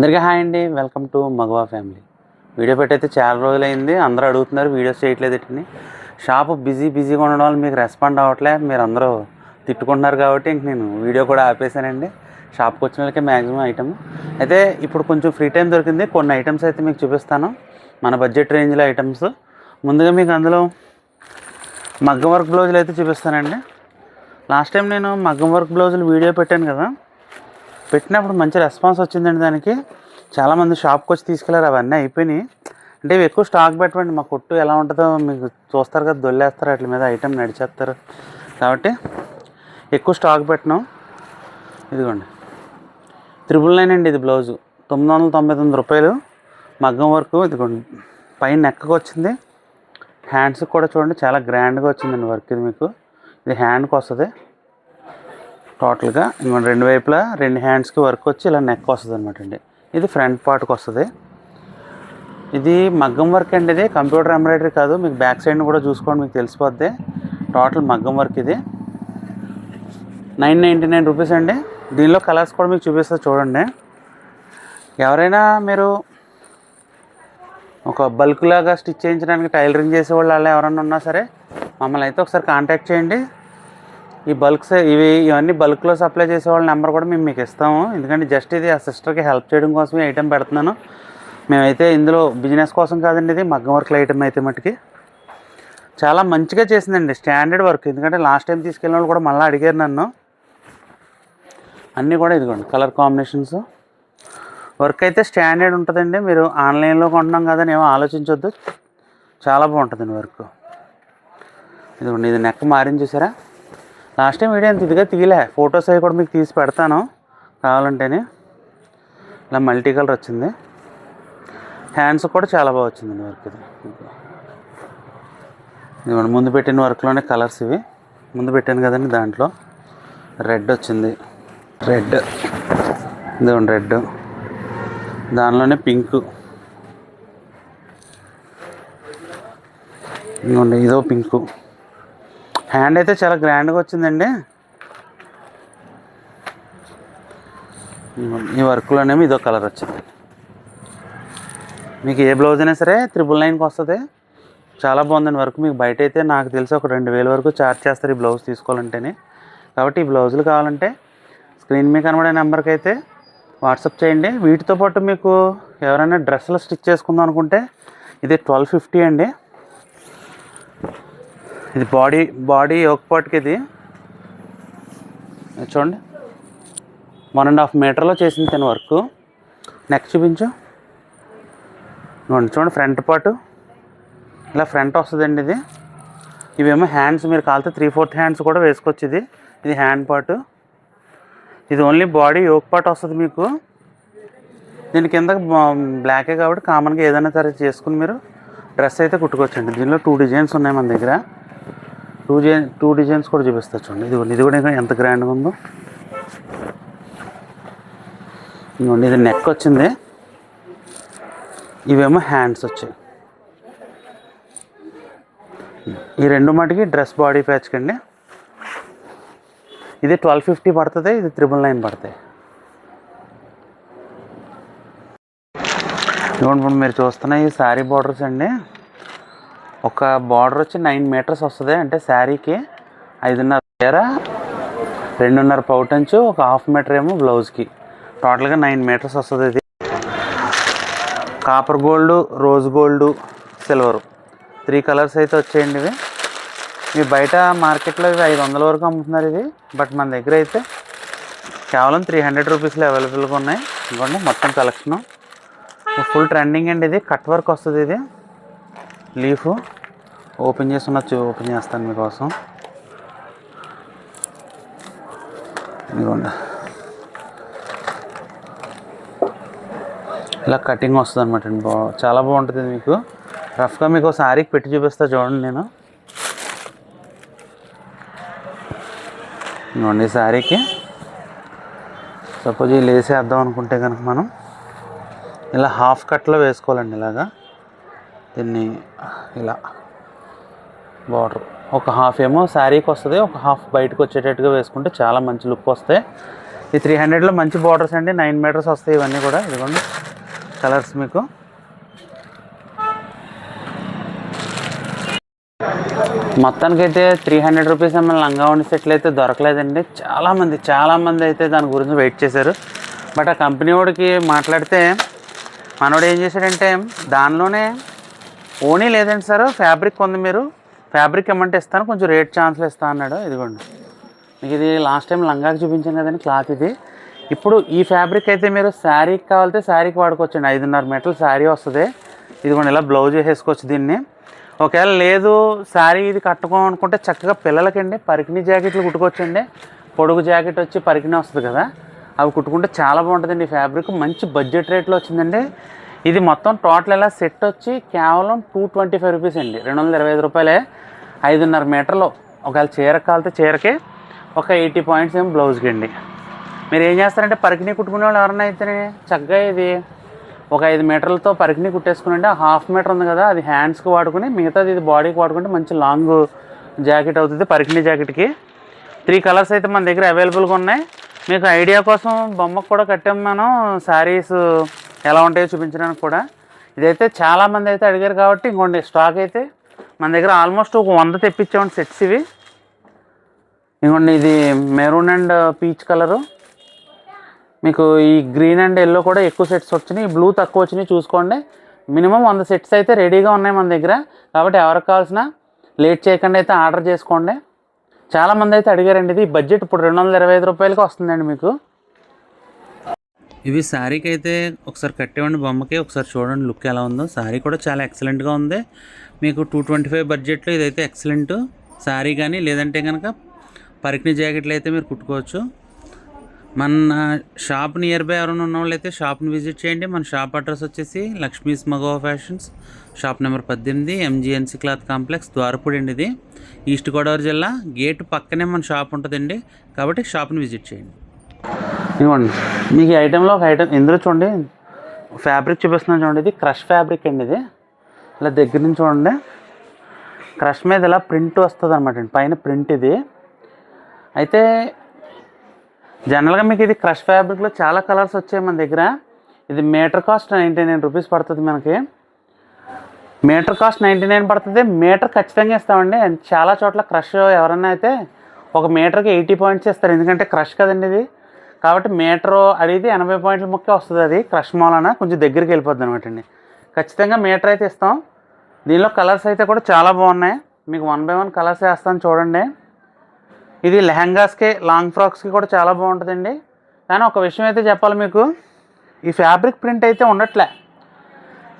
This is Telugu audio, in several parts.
అందరికీ హాయ్ అండి, వెల్కమ్ టు మగవా ఫ్యామిలీ. వీడియో పెట్టయితే చాలా రోజులైంది. అందరూ అడుగుతున్నారు వీడియోస్ చేయట్లేదు ఏంటని. షాపు బిజీగా ఉండడం వల్ల మీకు రెస్పాండ్ అవ్వట్లే, మీరు అందరూ తిట్టుకుంటున్నారు కాబట్టి ఇంక నేను వీడియో కూడా ఆపేశానండి. షాప్కి వచ్చిన వాళ్ళకి మ్యాక్సిమం ఐటమ్ అయితే ఇప్పుడు కొంచెం ఫ్రీ టైం దొరికింది. కొన్ని ఐటమ్స్ అయితే మీకు చూపిస్తాను, మన బడ్జెట్ రేంజ్లో ఐటమ్స్. ముందుగా మీకు అందులో మగ్గం వర్క్ బ్లౌజులు అయితే చూపిస్తానండి. లాస్ట్ టైం నేను మగ్గం వర్క్ బ్లౌజులు వీడియో పెట్టాను కదా, పెట్టినప్పుడు మంచి రెస్పాన్స్ వచ్చిందండి. దానికి చాలామంది షాప్కి వచ్చి తీసుకెళ్ళారు. అవన్నీ అయిపోయినాయి. అంటే ఇవి ఎక్కువ స్టాక్ పెట్టండి, మా కొట్టు ఎలా ఉంటుందో మీకు చూస్తారు కదా, దొల్లేస్తారు వాటి మీద, ఐటమ్ నడిచేస్తారు కాబట్టి ఎక్కువ స్టాక్ పెట్టినాం. ఇదిగోండి 999 అండి, ఇది బ్లౌజు 999 రూపాయలు మగ్గం వర్క్. ఇదిగోండి పైన నెక్కకు వచ్చింది, హ్యాండ్స్కి కూడా చూడండి చాలా గ్రాండ్గా వచ్చిందండి వర్క్. ఇది మీకు ఇది హ్యాండ్కి వస్తుంది టోటల్గా. ఇంకొంచెం రెండు వైపులా రెండు హ్యాండ్స్కి వర్క్ వచ్చి ఇలా నెక్ వస్తుంది అనమాట అండి. ఇది ఫ్రంట్ పార్ట్కి వస్తుంది. ఇది మగ్గం వర్క్ అండి, ఇది కంప్యూటర్ ఎంబ్రాయిడరీ కాదు. మీకు బ్యాక్ సైడ్ని కూడా చూసుకోండి, మీకు తెలిసిపోద్ది. టోటల్ మగ్గం వర్క్ ఇది 999 రూపీస్ అండి. దీనిలో కలర్స్ కూడా మీకు చూపిస్తుంది చూడండి. ఎవరైనా మీరు ఒక బల్క్ లాగా స్టిచ్ చేయించడానికి టైలరింగ్ చేసేవాళ్ళు అలా ఎవరైనా ఉన్నా సరే మమ్మల్ని అయితే ఒకసారి కాంటాక్ట్ చేయండి. ఈ బల్క్స్ ఇవన్నీ బల్క్లో సప్లై చేసే వాళ్ళ నెంబర్ కూడా మేము మీకు ఇస్తాము. ఎందుకంటే జస్ట్ ఇది ఆ సిస్టర్కి హెల్ప్ చేయడం కోసం ఈ ఐటెం పెడుతున్నాను. మేమైతే ఇందులో బిజినెస్ కోసం కాదండి, ఇది మగ్గం వర్క్ల ఐటెం అయితే మటుకి చాలా మంచిగా చేసిందండి, స్టాండర్డ్ వర్క్. ఎందుకంటే లాస్ట్ టైం తీసుకెళ్ళిన వాళ్ళు కూడా మళ్ళీ అడిగారు నన్ను. అన్నీ కూడా ఇదిగోండి కలర్ కాంబినేషన్స్. వర్క్ అయితే స్టాండర్డ్ ఉంటుందండి. మీరు ఆన్లైన్లో కొంటున్నాం కదని ఏమో ఆలోచించొద్దు, చాలా బాగుంటుందండి వర్క్. ఇదిగోండి ఇది నెక్ మారింది చూసారా. లాస్ట్ టైం వీడియో అంత ఇదిగా తీయలే, ఫొటోస్ అవి కూడా మీకు తీసి పెడతాను కావాలంటేనే. ఇలా మల్టీ కలర్ వచ్చింది, హ్యాండ్స్ కూడా చాలా బాగా వచ్చిందండి వర్క్. ఇది ముందు పెట్టిన వర్క్లోనే కలర్స్ ఇవి ముందు పెట్టాను కదండి. దాంట్లో రెడ్ వచ్చింది, రెడ్ ఇదిగోండి రెడ్, దానిలోనే పింక్, ఇదిగోండి ఇదో పింకు. హ్యాండ్ అయితే చాలా గ్రాండ్గా వచ్చిందండి. ఈ వర్క్లోనేమో ఇదో కలర్ వచ్చింది. మీకు ఏ బ్లౌజ్ అయినా సరే 999కి వస్తుంది. చాలా బాగుందండి వర్క్. మీకు బయట అయితే నాకు తెలిసి ఒక 2000 వరకు ఛార్జ్ చేస్తారు ఈ బ్లౌజ్ తీసుకోవాలంటేనే. కాబట్టి ఈ బ్లౌజులు కావాలంటే స్క్రీన్ మీద కనబడే నెంబర్కి అయితే వాట్సాప్ చేయండి. వీటితో పాటు మీకు ఎవరైనా డ్రెస్సులు స్టిచ్ చేసుకుందాం అనుకుంటే ఇది 1250 అండి. ఇది బాడీ యోక్ పార్ట్కి ఇది చూడండి 1.5 మీటర్లో చేసింది తన వర్క్. నెక్ చూపించు. చూడండి ఫ్రంట్ పార్ట్ ఇలా ఫ్రంట్ వస్తుందండి ఇది. ఇవేమో హ్యాండ్స్, మీరు కాలితే 3/4 హ్యాండ్స్ కూడా వేసుకోవచ్చు. ఇది హ్యాండ్ పార్ట్. ఇది ఓన్లీ బాడీ యోక్ పార్ట్ వస్తుంది మీకు. దీని కింద బ్లాకే కాబట్టి కామన్గా ఏదైనా సరే చేసుకుని మీరు డ్రెస్ అయితే కుట్టుకోవచ్చండి. దీనిలో 2 డిజైన్స్ ఉన్నాయి మన దగ్గర. 2 డిజైన్స్ కూడా చూపిస్తా చూడండి. ఇది కూడా ఎంత గ్రాండ్గా ఉందో. ఇదిగోండి ఇది నెక్ వచ్చింది, ఇవేమో హ్యాండ్స్ వచ్చాయి. ఈ రెండు మటుకి డ్రెస్ బాడీ ప్యాచ్కి అండి. ఇది 1250 పడుతుంది, ఇది 999 పడతాయి. ఇదిగోండి మీరు చూస్తున్న ఈ శారీ బార్డర్స్ అండి. ఒక బార్డర్ వచ్చి 9 మీటర్స్ వస్తుంది. అంటే శారీకి 5.5 చీర, 2.5 పౌటంచు, ఒక 1/2 మీటర్ ఏమో బ్లౌజ్కి, టోటల్గా 9 మీటర్స్ వస్తుంది. ఇది copper gold, rose gold, silver 3 colours అయితే వచ్చాయండి. ఇవి మీ బయట మార్కెట్లో ఇవి 500 వరకు అమ్ముతున్నారు ఇది. బట్ మన దగ్గర అయితే కేవలం 300 రూపీస్లో అవైలబుల్గా ఉన్నాయి. ఇదిగోండి మొత్తం కలెక్షను ఫుల్ ట్రెండింగ్ అండి. ఇది కట్ వర్క్ వస్తుంది. ఇది లీఫ్ ఓపెన్ చేస్తాను మీకోసం. ఇదిగోండి ఇలా కటింగ్ వస్తుంది అనమాట అండి. చాలా బాగుంటుంది. మీకు రఫ్గా మీకు శారీకి పెట్టి చూపిస్తా చూడండి. నేను ఇదిగోండి ఈ శారీకి సపోజ్ ఈ లేస్ వేద్దాం అనుకుంటే కనుక మనం ఇలా హాఫ్ కట్లో వేసుకోవాలండి. ఇలాగా దీన్ని ఇలా బార్డర్ ఒక హాఫ్ ఏమో శారీకి వస్తుంది, ఒక హాఫ్ బయటకు వచ్చేటట్టుగా వేసుకుంటే చాలా మంచి లుక్ వస్తాయి. ఈ 300లో మంచి బార్డర్స్ అండి, 9 మీటర్స్ వస్తాయి ఇవన్నీ కూడా. ఇదిగోండి కలర్స్ మీకు. మొత్తానికైతే 300 రూపీస్ మన లంగావోణి సెట్లు అయితే దొరకలేదండి. చాలామంది అయితే దాని గురించి వెయిట్ చేశారు. బట్ ఆ కంపెనీ వాడికి మాట్లాడితే మనోడు ఏం చేశాడంటే దానిలోనే ఓనీ లేదండి సార్, ఫ్యాబ్రిక్ ఉంది, మీరు ఫ్యాబ్రిక్ ఇమ్మంటే ఇస్తాను, కొంచెం రేట్ ఛాన్స్లు ఇస్తాను అన్నాడు. ఇదిగోండి మీకు ఇది లాస్ట్ టైం లంగాకి చూపించాను కదండి క్లాత్ ఇది. ఇప్పుడు ఈ ఫ్యాబ్రిక్ అయితే మీరు శారీకి కావాలితే శారీకి వాడుకోవచ్చండి. 5.5 మీటర్ల శారీ వస్తుంది. ఇదిగోండి ఇలా బ్లౌజ్ వేసేసుకోవచ్చు దీన్ని. ఒకవేళ లేదు శారీ ఇది కట్టుకోమనుకుంటే చక్కగా పిల్లలకండి పరికిణీ జాకెట్లు కుట్టుకోవచ్చండి. పొడుగు జాకెట్ వచ్చి పరికిణీ వస్తుంది కదా, అవి కుట్టుకుంటే చాలా బాగుంటుందండి. ఈ ఫ్యాబ్రిక్ మంచి బడ్జెట్ రేట్లో వచ్చిందండి. ఇది మొత్తం టోటల్ ఇలా సెట్ వచ్చి కేవలం 225 రూపీస్ అండి, 225 రూపాయలే. 5.5 మీటర్లు. ఒకవేళ చీరకు కావాలితే చీరకే ఒక 80 పాయింట్స్ ఏమో బ్లౌజ్కి అండి. మీరు ఏం చేస్తారంటే పరికిణీ కుట్టుకునే వాళ్ళు ఎవరైనా అయితే చక్కగా ఇది ఒక 5 మీటర్లతో పరికిణీ కుట్టేసుకుని ఆ 1/2 మీటర్ ఉంది కదా, అది హ్యాండ్స్కి వాడుకుని మిగతాది ఇది బాడీకి వాడుకుంటే మంచి లాంగ్ జాకెట్ అవుతుంది. పరికిణీ జాకెట్కి 3 కలర్స్ అయితే మన దగ్గర అవైలబుల్గా ఉన్నాయి. మీకు ఐడియా కోసం బొమ్మకు కూడా కట్టాము మనం, శారీస్ ఎలా ఉంటాయో చూపించడానికి కూడా. ఇదైతే చాలామంది అయితే అడిగారు కాబట్టి ఇంకోండి స్టాక్ అయితే మన దగ్గర ఆల్మోస్ట్ ఒక 100 తెప్పించామండి సెట్స్ ఇవి. ఇంకోండి ఇది మెరూన్ అండ్ పీచ్ కలరు, మీకు ఈ గ్రీన్ అండ్ ఎల్లో కూడా ఎక్కువ సెట్స్ వచ్చినాయి, ఈ బ్లూ తక్కువ వచ్చినాయి. చూసుకోండి, మినిమం 100 సెట్స్ అయితే రెడీగా ఉన్నాయి మన దగ్గర. కాబట్టి ఎవరికి కావాల్సిన లేట్ చేయకుండా అయితే ఆర్డర్ చేసుకోండి. చాలామంది అయితే అడిగారండి. ఇది బడ్జెట్ ఇప్పుడు 225 రూపాయలకి వస్తుందండి మీకు. ఇవి శారీకి అయితే ఒకసారి కట్టేవండి బొమ్మకి, ఒకసారి చూడండి లుక్ ఎలా ఉందో. శారీ కూడా చాలా ఎక్సలెంట్గా ఉంది. మీకు 225 బడ్జెట్లో ఇదైతే ఎక్సలెంట్ శారీ. కానీ లేదంటే కనుక పరికిణీ జాకెట్లు అయితే మీరు కుట్టుకోవచ్చు. మన షాప్ నియర్ బై ఎవరైనా ఉన్న వాళ్ళు అయితే షాప్ని విజిట్ చేయండి. మన షాప్ అడ్రస్ వచ్చేసి లక్ష్మీస్ మగవా fashions, shop number 18, MGNC cloth complex, Dwarapudi అండి. ఇది ఈస్ట్ గోదావరి జిల్లా. గేట్ పక్కనే మన షాప్ ఉంటుందండి, కాబట్టి షాప్ని విజిట్ చేయండి. ఇవ్వండి మీకు ఈ ఐటెంలో ఒక ఐటెం ఇందులో చూడండి, ఫ్యాబ్రిక్ చూపిస్తున్నాను చూడండి. ఇది క్రష్ ఫ్యాబ్రిక్ అండి. ఇది ఇలా దగ్గర నుంచి చూడండి, క్రష్ మీద ఇలా ప్రింట్ వస్తుంది అనమాట అండి, పైన ప్రింట్. ఇది అయితే జనరల్గా మీకు ఇది క్రష్ ఫ్యాబ్రిక్లో చాలా కలర్స్ వచ్చాయి మన దగ్గర. ఇది మీటర్ కాస్ట్ 99 రూపీస్ పడుతుంది మనకి. మీటర్ కాస్ట్ 99 పడుతుంది. మీటర్ ఖచ్చితంగా ఇస్తామండి. చాలా చోట్ల క్రష్ ఎవరన్నా అయితే ఒక మీటర్కి 80 పాయింట్స్ ఇస్తారు, ఎందుకంటే క్రష్ కదండి ఇది. కాబట్టి మీటరు అడిగితే 80 పాయింట్ల ముక్కే వస్తుంది. అది క్రష్ మూలన కొంచెం దగ్గరికి వెళ్ళిపోద్ది అనమాట అండి. ఖచ్చితంగా మీటర్ అయితే ఇస్తాం. దీనిలో కలర్స్ అయితే కూడా చాలా బాగున్నాయి. మీకు 1 by 1 కలర్స్ వేస్తాను చూడండి. ఇది లెహంగాస్కి, లాంగ్ ఫ్రాక్స్కి కూడా చాలా బాగుంటుందండి. కానీ ఒక విషయం అయితే చెప్పాలి మీకు, ఈ ఫ్యాబ్రిక్ ప్రింట్ అయితే ఉండట్లే.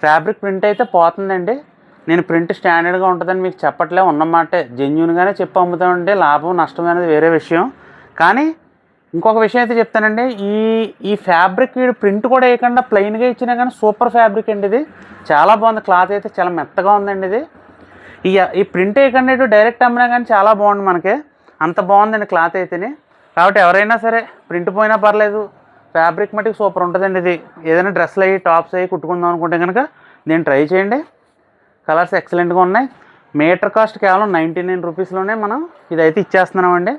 ఫ్యాబ్రిక్ ప్రింట్ అయితే పోతుందండి. నేను ప్రింట్ స్టాండర్డ్గా ఉంటుందని మీకు చెప్పట్లే, ఉన్నమాటే జెన్యూన్గానే చెప్పి అమ్ముతామండి. లాభం నష్టం అనేది వేరే విషయం. కానీ ఇంకొక విషయం అయితే చెప్తానండి, ఈ ఫ్యాబ్రిక్ ప్రింట్ కూడా వేయకుండా ప్లెయిన్గా ఇచ్చినా కానీ సూపర్ ఫ్యాబ్రిక్ అండి. ఇది చాలా బాగుంది. క్లాత్ అయితే చాలా మెత్తగా ఉందండి. ఇది ఈ ప్రింట్ వేయకుండా ఇటు డైరెక్ట్ అమ్మినా కానీ చాలా బాగుంది మనకి. అంత బాగుందండి క్లాత్ అయితేనే. కాబట్టి ఎవరైనా సరే ప్రింట్ పోయినా పర్లేదు, ఫ్యాబ్రిక్ మటుకు సూపర్ ఉంటుందండి. ఇది ఏదైనా డ్రెస్సులు అయ్యి టాప్స్ అయ్యి కుట్టుకుందాం అనుకుంటే కనుక దీన్ని ట్రై చేయండి. కలర్స్ ఎక్సలెంట్గా ఉన్నాయి. మీటర్ కాస్ట్ కేవలం 99 రూపీస్లోనే మనం ఇదైతే ఇచ్చేస్తున్నామండి.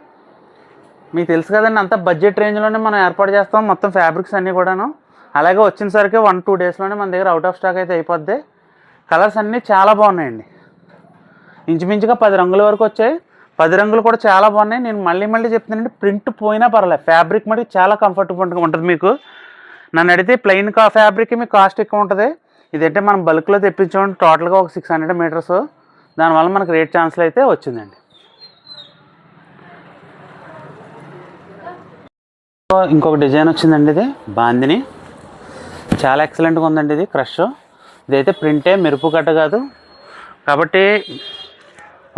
మీకు తెలుసు కదండి, అంత బడ్జెట్ రేంజ్లోనే మనం ఏర్పాటు చేస్తాం మొత్తం ఫ్యాబ్రిక్స్ అన్నీ కూడాను. అలాగే వచ్చినసరికి 1-2 డేస్లోనే మన దగ్గర అవుట్ ఆఫ్ స్టాక్ అయితే అయిపోద్ది. కలర్స్ అన్నీ చాలా బాగున్నాయండి. ఇంచుమించుగా 10 రంగుల వరకు వచ్చాయి. 10 రంగులు కూడా చాలా బాగున్నాయి. నేను మళ్ళీ చెప్తున్నానండి, ప్రింట్ పోయినా పర్లేదు, ఫ్యాబ్రిక్ మటుకు చాలా కంఫర్టబుల్గా ఉంటుంది. మీకు నన్ను అడిగితే ప్లెయిన్ ఫ్యాబ్రిక్ మీకు కాస్ట్ ఎక్కువ ఉంటుంది. ఇదంటే మనం బల్క్లో తెప్పించామంటే టోటల్గా ఒక 600 మీటర్స్. దానివల్ల మనకు రేట్ ఛాన్స్లు అయితే వచ్చిందండి. ఇంకొక డిజైన్ వచ్చిందండి. ఇది బాందిని, చాలా ఎక్సలెంట్గా ఉందండి. ఇది క్రష్. ఇదైతే ప్రింటే, మెరుపు గట్ట కాదు. కాబట్టి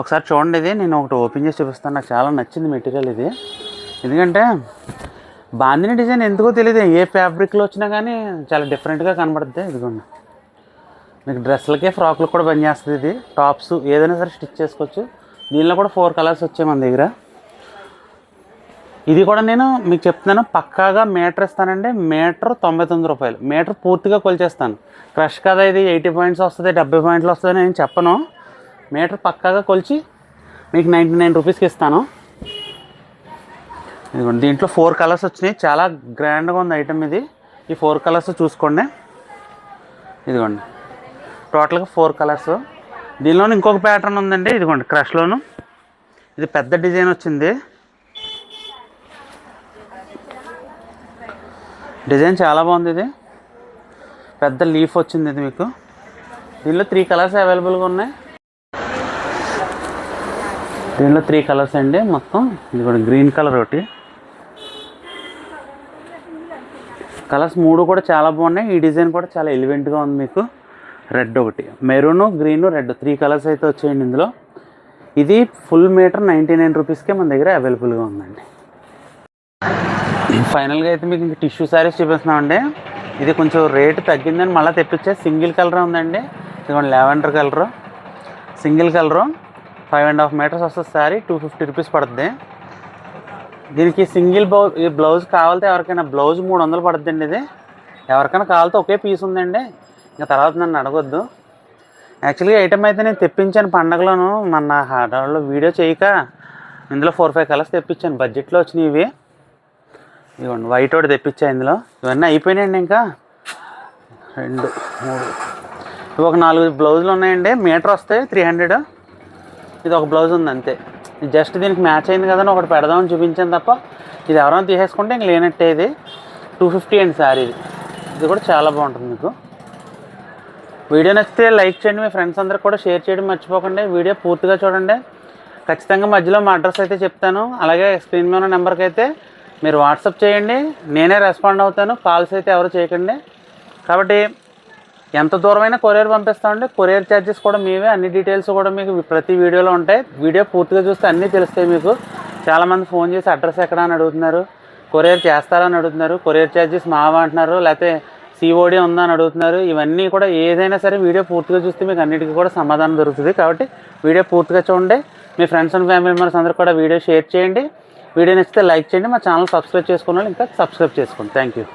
ఒకసారి చూడండి. ఇది నేను ఒకటి ఓపెన్ చేసి చూపిస్తాను. నాకు చాలా నచ్చింది మెటీరియల్ ఇది. ఎందుకంటే బాందిని డిజైన్ ఎందుకో తెలియదు, ఏ ఫ్యాబ్రిక్లో వచ్చినా కానీ చాలా డిఫరెంట్గా కనబడుతుంది. ఇదిగోండి మీకు డ్రెస్సులకే, ఫ్రాక్లకు కూడా పనిచేస్తుంది. ఇది టాప్స్ ఏదైనా సరే స్టిచ్ చేసుకోవచ్చు. దీనిలో కూడా 4 కలర్స్ వచ్చాయి మన దగ్గర. ఇది కూడా నేను మీకు చెప్తున్నాను, పక్కాగా మీటర్ ఇస్తానండి. మీటర్ 99 రూపాయలు. మీటర్ పూర్తిగా కొలిచేస్తాను. క్రష్ కదా ఇది 80 పాయింట్స్ వస్తుంది, 70 పాయింట్లు వస్తుంది నేను చెప్పను. మీటర్ పక్కాగా కొలిచి మీకు 99 రూపీస్కి ఇస్తాను. ఇదిగోండి దీంట్లో 4 కలర్స్ వచ్చినాయి. చాలా గ్రాండ్గా ఉంది ఐటమ్ ఇది. ఈ 4 కలర్స్ చూసుకోండి. ఇదిగోండి టోటల్గా 4 కలర్స్. దీనిలోనే ఇంకొక ప్యాటర్న్ ఉందండి. ఇదిగోండి క్రష్లోను ఇది పెద్ద డిజైన్ వచ్చింది. డిజైన్ చాలా బాగుంది. ఇది పెద్ద లీఫ్ వచ్చింది. ఇది మీకు దీనిలో 3 కలర్స్ అవైలబుల్గా ఉన్నాయి. దీనిలో 3 కలర్స్ అండి మొత్తం. ఇది కూడా గ్రీన్ కలర్ ఒకటి. కలర్స్ 3 కూడా చాలా బాగున్నాయి. ఈ డిజైన్ కూడా చాలా ఎలివెంట్గా ఉంది. మీకు రెడ్ ఒకటి, మెరూను, గ్రీను, రెడ్ 3 కలర్స్ అయితే వచ్చాయండి ఇందులో. ఇది ఫుల్ మీటర్ 99 రూపీస్కే మన దగ్గర అవైలబుల్గా ఉందండి. ఫైనల్గా అయితే మీకు ఇంక టిష్యూ శారీస్ చూపిస్తున్నామండి. ఇది కొంచెం రేటు తగ్గిందని మళ్ళీ తెప్పించే సింగిల్ కలర్ ఉందండి. ఇదిగోండి lavender colour, single colour, 5.5 meters వస్తుంది శారీ. 250 రూపీస్ పడుతుంది. దీనికి సింగిల్ ఈ బ్లౌజ్ కావాలితే ఎవరికైనా బ్లౌజ్ 300 పడుతుందండి. ఇది ఎవరికైనా కావాలితే ఒకే పీస్ ఉందండి. ఇంకా తర్వాత నన్ను అడగొద్దు. యాక్చువల్గా ఐటమ్ అయితే నేను తెప్పించాను పండగలోను. మన హార్డ్వేర్లో వీడియో చేయక ఇందులో 4-5 కలర్స్ తెప్పించాను. బడ్జెట్లో వచ్చినాయి ఇవి. ఇదిగోండి వైట్ ఒకటి తెప్పించా. ఇందులో ఇవన్నీ అయిపోయినాయండి. ఇంకా 2, 3 ఇవి ఒక 4 బ్లౌజులు ఉన్నాయండి. మీటర్ వస్తాయి 300. ఇది ఒక బ్లౌజ్ ఉంది అంతే. జస్ట్ దీనికి మ్యాచ్ అయింది కదని ఒకటి పెడదామని చూపించాను తప్ప ఇది ఎవరైనా తీసేసుకుంటే ఇంక లేనట్టే. ఇది 250 అండి శారీ. ఇది కూడా చాలా బాగుంటుంది. మీకు వీడియో నచ్చితే లైక్ చేయండి. మీ ఫ్రెండ్స్ అందరికి కూడా షేర్ చేయడం మర్చిపోకండి. వీడియో పూర్తిగా చూడండి. ఖచ్చితంగా మధ్యలో మా అడ్రస్ అయితే చెప్తాను. అలాగే స్క్రీన్ మీద ఉన్న నెంబర్కి అయితే మీరు వాట్సాప్ చేయండి. నేనే రెస్పాండ్ అవుతాను. కాల్స్ అయితే ఎవరు చేయకండి. కాబట్టి ఎంత దూరమైనా కొరియర్ పంపిస్తామండి. కొరియర్ ఛార్జెస్ కూడా మీవే. అన్ని డీటెయిల్స్ కూడా మీకు ప్రతి వీడియోలో ఉంటాయి. వీడియో పూర్తిగా చూస్తే అన్నీ తెలుస్తాయి మీకు. చాలామంది ఫోన్ చేసి అడ్రస్ ఎక్కడ అని అడుగుతున్నారు, కొరియర్ చేస్తారని అడుగుతున్నారు, కొరియర్ ఛార్జెస్ మావా అంటున్నారు, లేకపోతే సిఓడి ఉందా అని అడుగుతున్నారు. ఇవన్నీ కూడా ఏదైనా సరే వీడియో పూర్తిగా చూస్తే మీకు అన్నిటికీ కూడా సమాధానం దొరుకుతుంది. కాబట్టి వీడియో పూర్తిగా చూడండి. మీ ఫ్రెండ్స్ అండ్ ఫ్యామిలీ మెంబర్స్ అందరూ కూడా వీడియో షేర్ చేయండి. వీడియో నచ్చితే లైక్ చేయండి. మా ఛానల్ సబ్స్క్రైబ్ చేసుకున్న వాళ్ళు ఇంకా సబ్స్క్రైబ్ చేసుకోండి. Thank you.